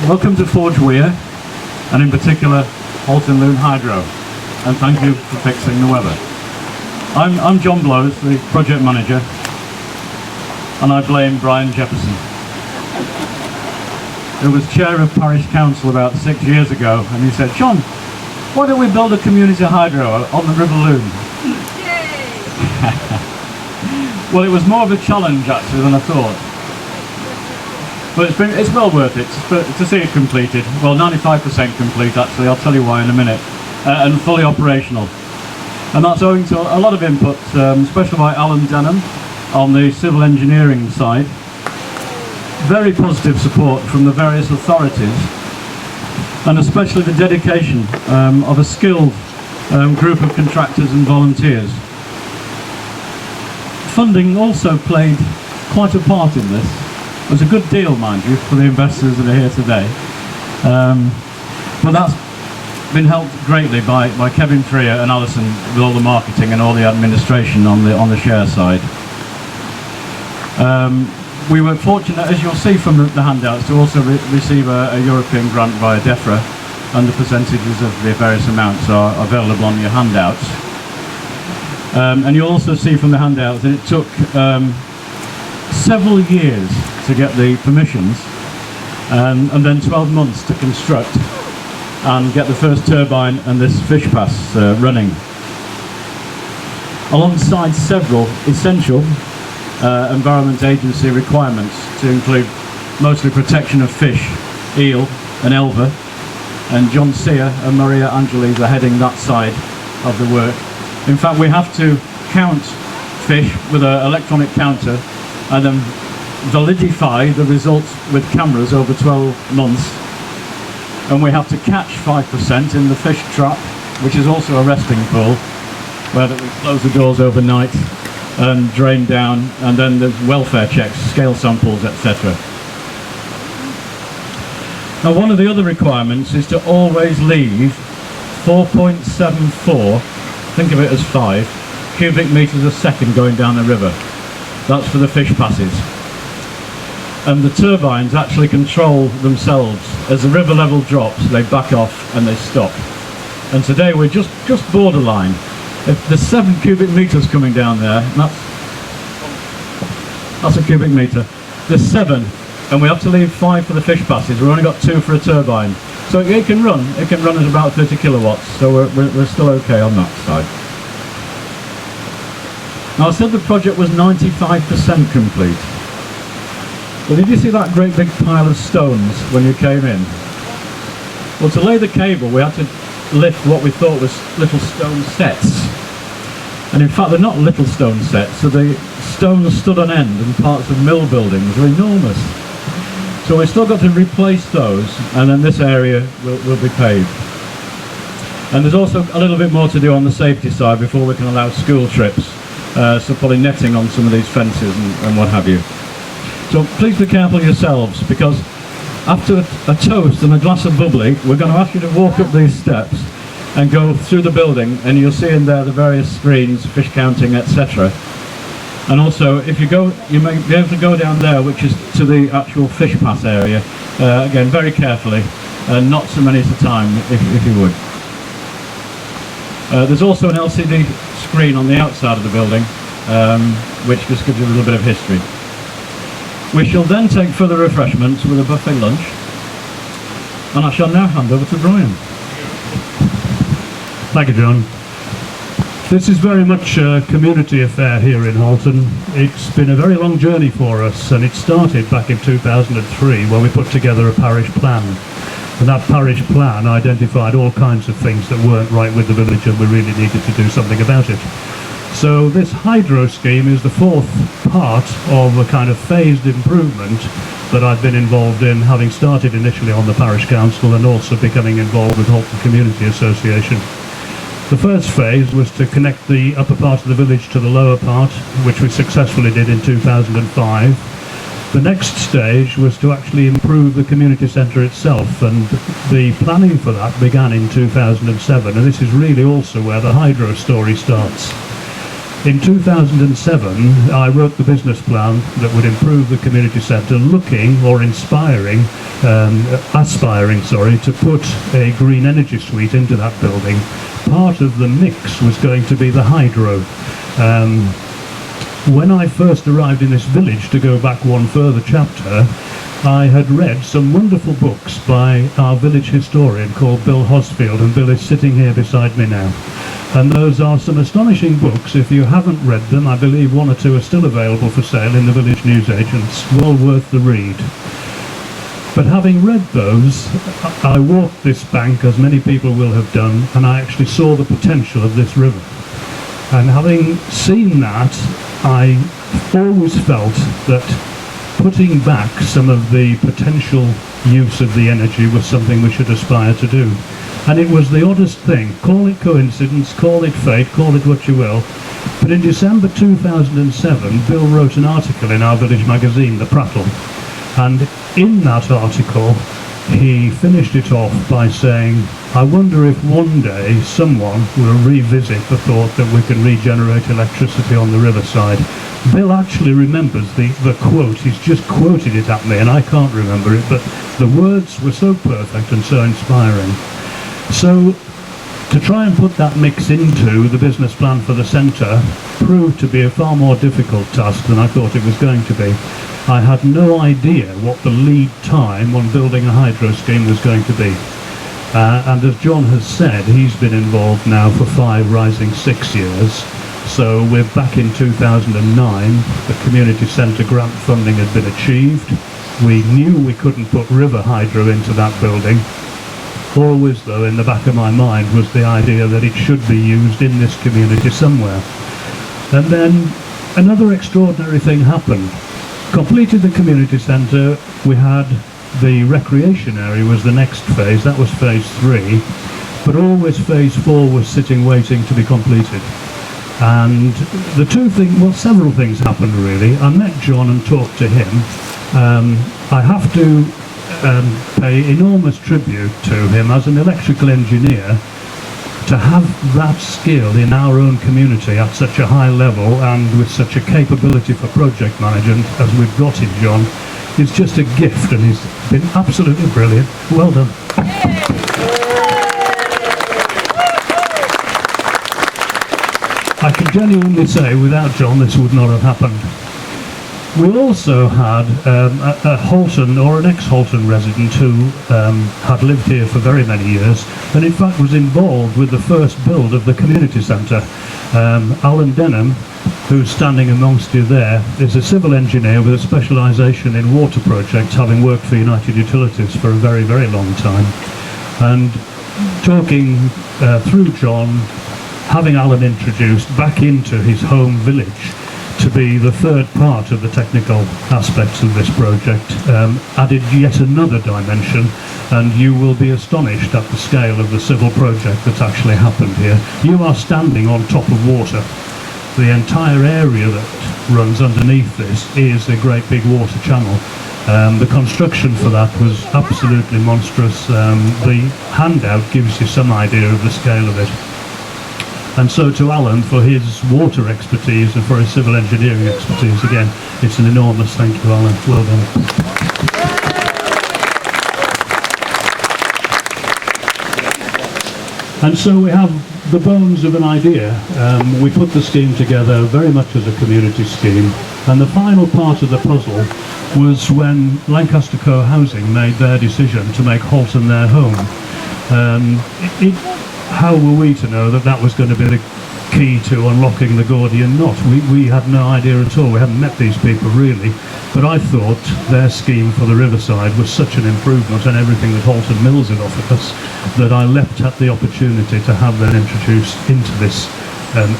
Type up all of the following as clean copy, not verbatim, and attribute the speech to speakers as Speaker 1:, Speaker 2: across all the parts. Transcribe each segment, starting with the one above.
Speaker 1: Welcome to Forge Weir, and in particular Halton Lune Hydro, and thank you for fixing the weather. I'm John Blows, the project manager, and I blame Brian Jefferson, who was chair of parish council about 6 years ago, and he said, "John, why don't we build a community hydro on the River Lune?" Well, it was more of a challenge actually than I thought, but it's well worth it to see it completed. Well, 95% complete actually. I'll tell you why in a minute, and fully operational. And that's owing to a lot of input, especially by Alan Denham on the civil engineering side. Very positive support from the various authorities, and especially the dedication of a skilled group of contractors and volunteers. Funding also played quite a part in this. It was a good deal, mind you, for the investors that are here today. But that's been helped greatly by Kevin Freer and Alison with all the marketing and all the administration on the share side. We were fortunate, as you'll see from the handouts, to also receive a European grant via DEFRA, and the percentages of the various amounts are available on your handouts. And you'll also see from the handouts that it took several years to get the permissions, and then 12 months to construct and get the first turbine and this fish pass running, alongside several essential Environment Agency requirements to include mostly protection of fish, eel and elver, and John Sear and Maria Angeles are heading that side of the work. In fact, we have to count fish with an electronic counter and then validify the results with cameras over 12 months, and we have to catch 5% in the fish trap, which is also a resting pool where we close the doors overnight and drain down, and then there's welfare checks, scale samples, etc. Now, one of the other requirements is to always leave 4.74, think of it as 5 cubic meters a second going down the river. That's for the fish passes. And the turbines actually control themselves. As the river level drops, they back off and they stop. And today we're just borderline. If there's 7 cubic meters coming down there, that's a cubic meter. There's 7, and we have to leave 5 for the fish passes. We've only got 2 for a turbine. So it can run at about 30 kilowatts, so we're still okay on that side. Now, I said the project was 95% complete. Well, did you see that great big pile of stones when you came in? Well, to lay the cable, we had to lift what we thought was little stone sets. And in fact, they're not little stone sets, so the stones stood on end, and parts of mill buildings were enormous. So we've still got to replace those, and then this area will be paved. And there's also a little bit more to do on the safety side before we can allow school trips, so putting netting on some of these fences and what have you. So please be careful yourselves, because after a toast and a glass of bubbly, we're going to ask you to walk up these steps and go through the building, and you'll see in there the various screens, fish counting, etc. And also, if you go, you may be able to go down there, which is to the actual fish pass area, again very carefully, and not so many at a time if you would. There's also an LCD screen on the outside of the building, which just gives you a little bit of history. We shall then take further refreshments with a buffet lunch, and I shall now hand over to Brian.
Speaker 2: Thank you, John. This is very much a community affair here in Halton. It's been a very long journey for us, and it started back in 2003 when we put together a parish plan. And that parish plan identified all kinds of things that weren't right with the village, and we really needed to do something about it. So this hydro scheme is the 4th part of a kind of phased improvement that I've been involved in, having started initially on the parish council and also becoming involved with Halton Community Association. The first phase was to connect the upper part of the village to the lower part, which we successfully did in 2005. The next stage was to actually improve the community centre itself, and the planning for that began in 2007, and this is really also where the hydro story starts. In 2007, I wrote the business plan that would improve the community centre, aspiring, to put a green energy suite into that building. Part of the mix was going to be the hydro. When I first arrived in this village, to go back one further chapter, I had read some wonderful books by our village historian called Bill Hosfield, and Bill is sitting here beside me now. And those are some astonishing books. If you haven't read them, I believe one or two are still available for sale in the village newsagents. Well worth the read. But having read those, I walked this bank, as many people will have done, and I actually saw the potential of this river. And having seen that, I always felt that putting back some of the potential use of the energy was something we should aspire to do. And it was the oddest thing. Call it coincidence, call it fate, call it what you will. But in December 2007, Bill wrote an article in our village magazine, The Prattle. And in that article, he finished it off by saying, I wonder if one day someone will revisit the thought that we can regenerate electricity on the riverside. Bill actually remembers the quote. He's just quoted it at me, and I can't remember it, but the words were so perfect and so inspiring. So to try and put that mix into the business plan for the centre proved to be a far more difficult task than I thought it was going to be. I had no idea what the lead time on building a hydro scheme was going to be. And as John has said, he's been involved now for 5, rising 6 years. So we're back in 2009, the community centre grant funding had been achieved. We knew we couldn't put river hydro into that building. Always, though, in the back of my mind was the idea that it should be used in this community somewhere. And then another extraordinary thing happened. Completed the community centre, we had the recreation area was the next phase, that was phase 3, but always phase 4 was sitting waiting to be completed. And several things happened really. I met John and talked to him. I have to pay enormous tribute to him as an electrical engineer. To have that skill in our own community at such a high level and with such a capability for project management as we've got in John is just a gift, and he's been absolutely brilliant. Well done. I can genuinely say without John this would not have happened. We also had a Halton, or an ex-Halton resident who had lived here for very many years, and in fact was involved with the first build of the community centre. Alan Denham, who's standing amongst you there, is a civil engineer with a specialisation in water projects, having worked for United Utilities for a very, very long time. And talking through John, having Alan introduced back into his home village, to be the third part of the technical aspects of this project, added yet another dimension, and you will be astonished at the scale of the civil project that's actually happened here. You are standing on top of water. The entire area that runs underneath this is a great big water channel. The construction for that was absolutely monstrous. The handout gives you some idea of the scale of it. And so to Alan for his water expertise and for his civil engineering expertise, again, it's an enormous thank you, Alan. Well done. And so we have the bones of an idea. We put the scheme together very much as a community scheme, and the final part of the puzzle was when Lancaster Co-Housing made their decision to make Halton their home. How were we to know that that was going to be the key to unlocking the Gordian knot? We had no idea at all. We hadn't met these people really, but I thought their scheme for the riverside was such an improvement on everything that Halton Mills had offered us that I leapt at the opportunity to have them introduced into this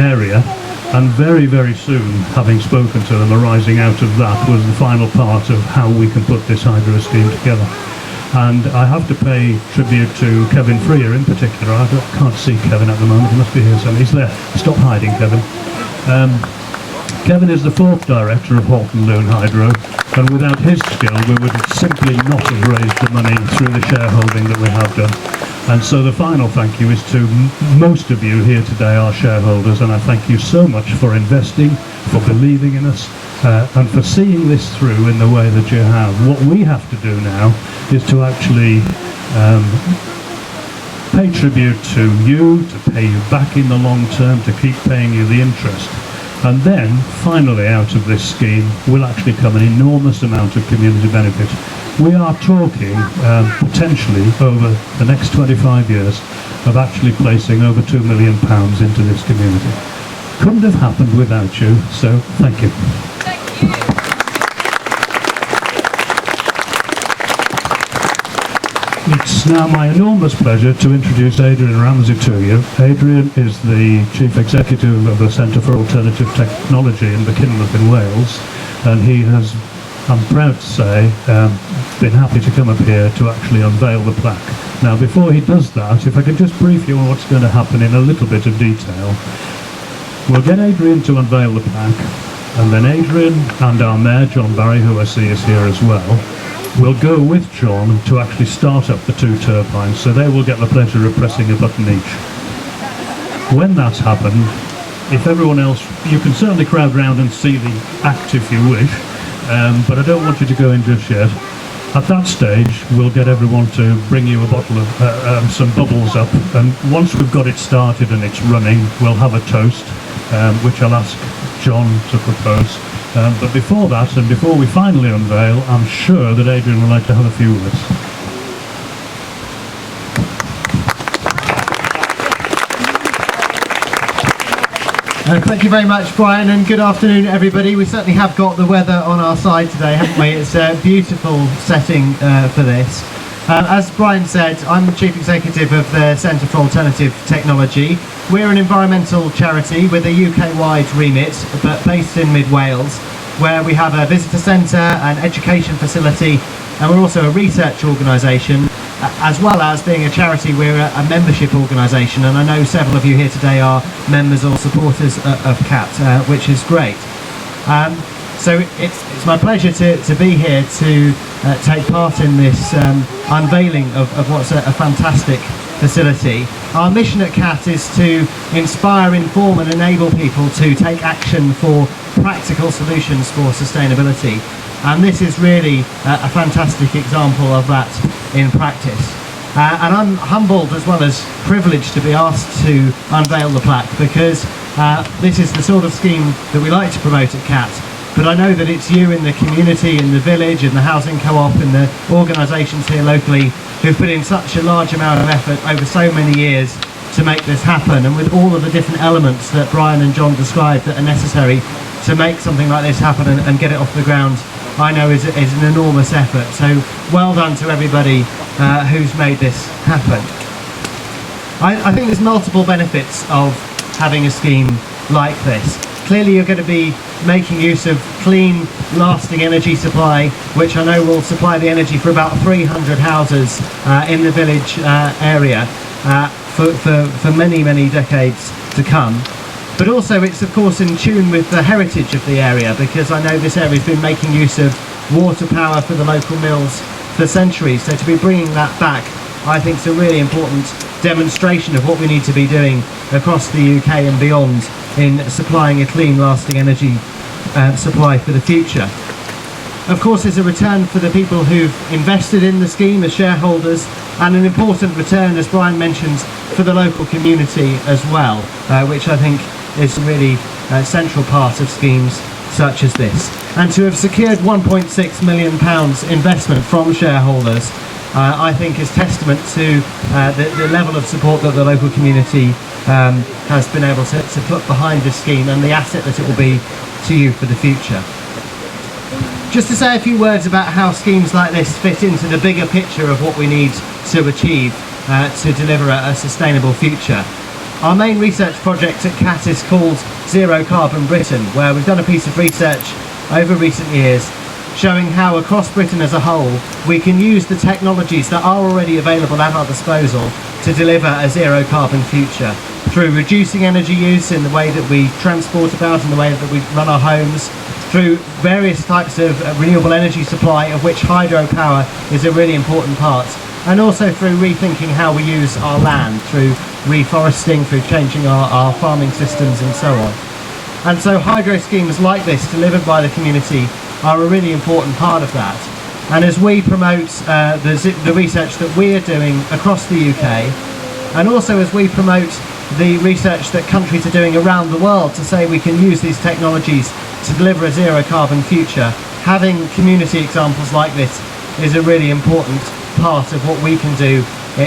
Speaker 2: area. And very, very soon, having spoken to them, arising out of that was the final part of how we can put this hydro scheme together. And I have to pay tribute to Kevin Freer in particular. I can't see Kevin at the moment, he must be here somewhere. He's there. Stop hiding, Kevin. Kevin is the 4th director of Halton Lune Hydro, and without his skill we would simply not have raised the money through the shareholding that we have done. And so the final thank you is to most of you here today, our shareholders, and I thank you so much for investing, for believing in us, and for seeing this through in the way that you have. What we have to do now is to actually pay tribute to you, to pay you back in the long term, to keep paying you the interest. And then, finally, out of this scheme will actually come an enormous amount of community benefit. We are talking potentially over the next 25 years of actually placing over £2 million into this community. Couldn't have happened without you, so thank you.
Speaker 3: Thank you.
Speaker 2: It's now my enormous pleasure to introduce Adrian Ramsey to you. Adrian is the Chief Executive of the Centre for Alternative Technology in Kinmouth in Wales, and he has, I'm proud to say, been happy to come up here to actually unveil the plaque. Now, before he does that, if I could just brief you on what's going to happen in a little bit of detail. We'll get Adrian to unveil the plaque, and then Adrian and our Mayor, John Barry, who I see is here as well, will go with John to actually start up the 2 turbines, so they will get the pleasure of pressing a button each. When that's happened, if everyone else, you can certainly crowd round and see the act if you wish, but I don't want you to go in just yet. At that stage, we'll get everyone to bring you a bottle of some bubbles up, and once we've got it started and it's running, we'll have a toast, which I'll ask John to propose. But before that, and before we finally unveil, I'm sure that Adrian would like to have a few words.
Speaker 4: Thank you very much, Brian, and good afternoon, everybody. We certainly have got the weather on our side today, haven't we? It's a beautiful setting for this. As Brian said, I'm the Chief Executive of the Centre for Alternative Technology. We're an environmental charity with a UK-wide remit, but based in mid-Wales, where we have a visitor centre, an education facility, and we're also a research organisation. As well as being a charity, we're a membership organisation, and I know several of you here today are members or supporters of CAT, which is great. So it's my pleasure to be here to take part in this unveiling of what's a fantastic facility. Our mission at CAT is to inspire, inform and enable people to take action for practical solutions for sustainability. And this is really a fantastic example of that in practice. And I'm humbled as well as privileged to be asked to unveil the plaque, because this is the sort of scheme that we like to promote at CAT. But I know that it's you in the community, in the village, in the housing co-op, in the organisations here locally who've put in such a large amount of effort over so many years to make this happen, and with all of the different elements that Brian and John described that are necessary to make something like this happen and get it off the ground, I know is an enormous effort. So well done to everybody who's made this happen. I think there's multiple benefits of having a scheme like this. Clearly you're going to be making use of clean, lasting energy supply, which I know will supply the energy for about 300 houses in the village area for many, many decades to come. But also it's of course in tune with the heritage of the area, because I know this area has been making use of water power for the local mills for centuries. So to be bringing that back, I think is a really important demonstration of what we need to be doing across the UK and beyond in supplying a clean, lasting energy supply for the future. Of course, there's a return for the people who've invested in the scheme as shareholders, and an important return, as Brian mentions, for the local community as well, which I think is a really central part of schemes such as this. And to have secured £1.6 million investment from shareholders, I think is testament to the level of support that the local community has been able to put behind this scheme, and the asset that it will be to you for the future. Just to say a few words about how schemes like this fit into the bigger picture of what we need to achieve to deliver a sustainable future. Our main research project at CAT is called Zero Carbon Britain, where we've done a piece of research over recent years showing how across Britain as a whole we can use the technologies that are already available at our disposal to deliver a zero carbon future through reducing energy use in the way that we transport about, in the way that we run our homes, through various types of renewable energy supply, of which hydropower is a really important part, and also through rethinking how we use our land, through reforesting, through changing our farming systems and so on. And so hydro schemes like this, delivered by the community, are a really important part of that. And as we promote the research that we are doing across the UK, and also as we promote the research that countries are doing around the world to say we can use these technologies to deliver a zero carbon future, having community examples like this is a really important part of what we can do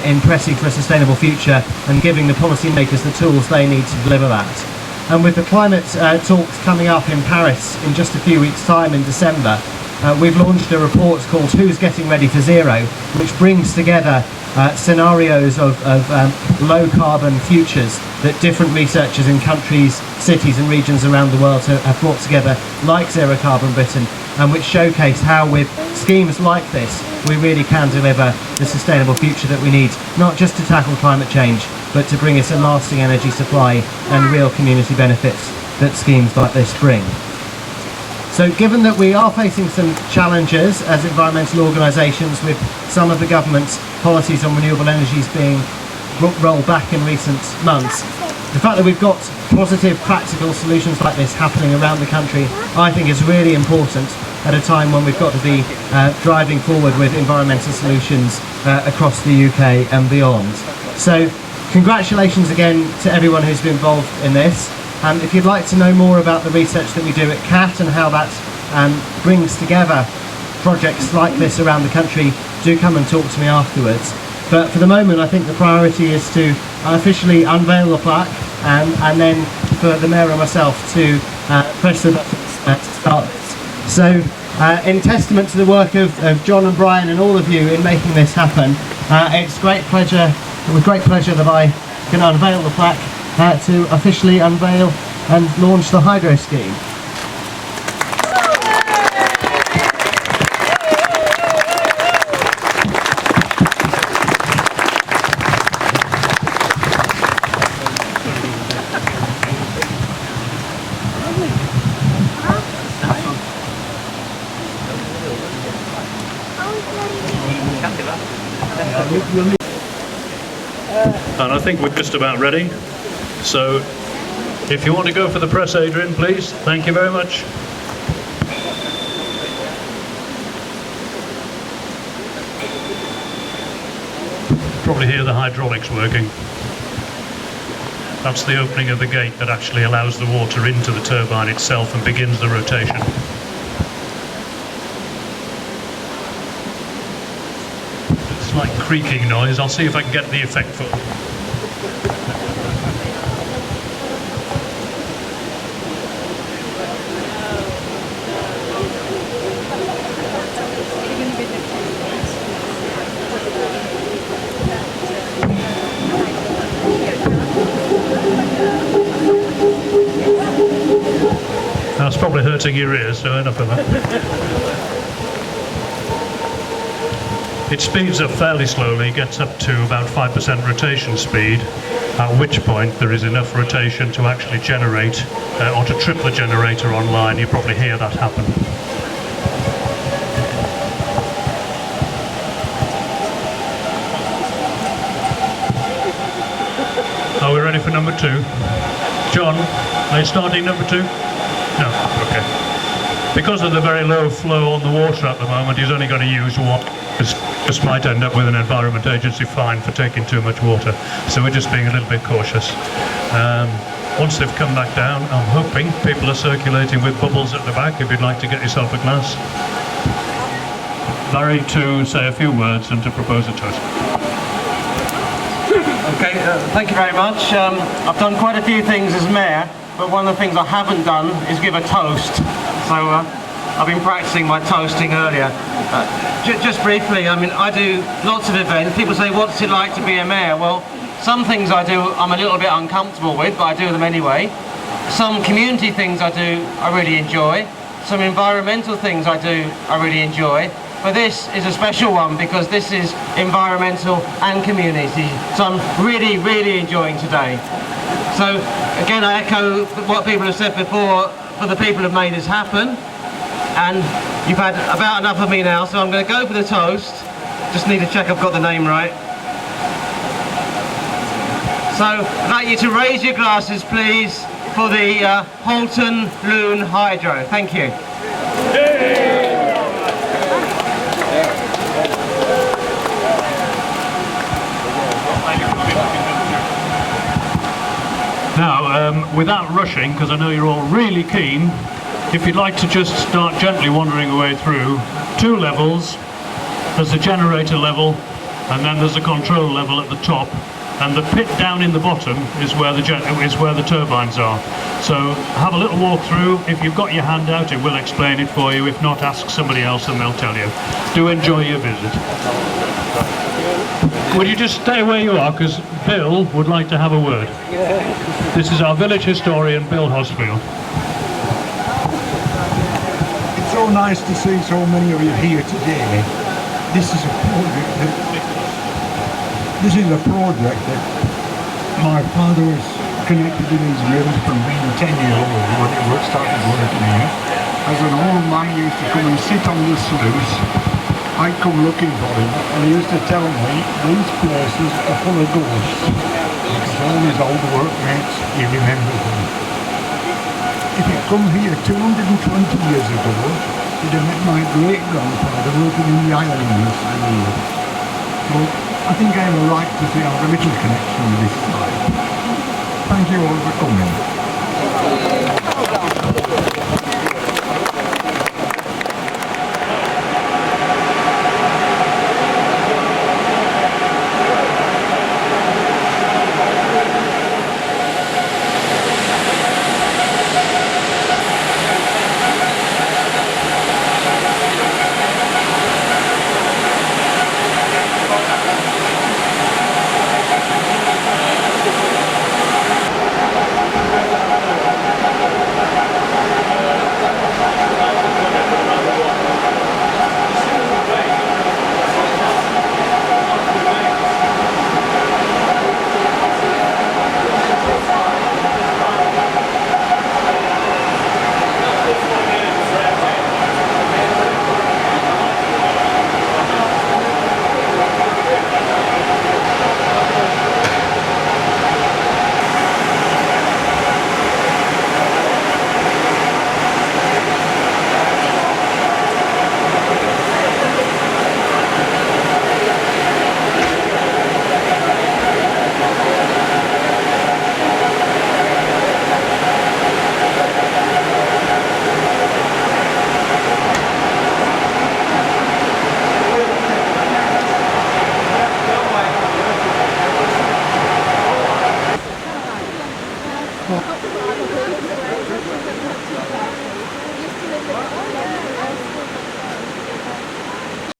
Speaker 4: in pressing for a sustainable future and giving the policymakers the tools they need to deliver that. And with the climate talks coming up in Paris in just a few weeks' time in December, we've launched a report called Who's Getting Ready for Zero, which brings together scenarios of low carbon futures that different researchers in countries, cities and regions around the world have brought together, like Zero Carbon Britain, and which showcase how with schemes like this we really can deliver the sustainable future that we need, not just to tackle climate change, but to bring us a lasting energy supply and real community benefits that schemes like this bring. So given that we are facing some challenges as environmental organisations, with some of the government's policies on renewable energies being rolled back in recent months, the fact that we've got positive practical solutions like this happening around the country, I think is really important at a time when we've got to be driving forward with environmental solutions across the UK and beyond. So congratulations again to everyone who's been involved in this. If you'd like to know more about the research that we do at CAT and how that brings together projects like this around the country, do come and talk to me afterwards. But for the moment, I think the priority is to officially unveil the plaque and then for the Mayor and myself to press the button to start this. So in testament to the work of John and Brian and all of you in making this happen, it's with great pleasure that I can unveil the plaque to officially unveil and launch the hydro scheme.
Speaker 2: And I think we're just about ready. So if you want to go for the press, Adrian, please. Thank you very much. Probably hear the hydraulics working. That's the opening of the gate that actually allows the water into the turbine itself and begins the rotation. Slight creaking noise. I'll see if I can get the effect for you. That's probably hurting your ears, so enough of that. It speeds up fairly slowly, gets up to about 5% rotation speed, at which point there is enough rotation to actually generate, or to trip the generator online. You probably hear that happen. Are we ready for number 2? John, are you starting number 2? No, okay. Because of the very low flow on the water at the moment, he's only going to use one. Just might end up with an Environment Agency fine for taking too much water. So we're just being a little bit cautious. Once they've come back down, I'm hoping people are circulating with bubbles at the back if you'd like to get yourself a glass. Larry, to say a few words and to propose a toast.
Speaker 3: Okay, thank you very much. I've done quite a few things as Mayor, but one of the things I haven't done is give a toast. So I've been practicing my toasting earlier. Just briefly, I mean, I do lots of events. People say, what's it like to be a mayor? Well, some things I do I'm a little bit uncomfortable with, but I do them anyway. Some community things I do I really enjoy. Some environmental things I do I really enjoy. But this is a special one because this is environmental and community. So I'm really, really enjoying today. So again, I echo what people have said before, for the people who have made this happen. And you've had about enough of me now, so I'm going to go for the toast Just need to check I've got the name right. So I'd like you to raise your glasses, please, for the Halton Lune Hydro. Thank you.
Speaker 2: Now, without rushing, because I know you're all really keen, if you'd like to just start gently wandering your way through, 2 levels. There's a generator level, and then there's a control level at the top, and the pit down in the bottom is where the turbines are. So have a little walk through. If you've got your hand out, it will explain it for you. If not, ask somebody else and they'll tell you. Do enjoy your visit. Would you just stay where you are, because Bill would like to have a word. This is our village historian, Bill Hosfield.
Speaker 5: It's so nice to see so many of you here today. This is a project that my father was connected to these mills from being 10 years old when he started working here. As an old man, he used to come and sit on the sluice. I'd come looking for him, and he used to tell me these places are full of ghosts because all his old workmates, he remembers them. If he'd come here 220 years ago, he'd have met my great-grandfather working in the iron mills. So I think I have a right to say I have a little connection with this side. Thank you all for coming.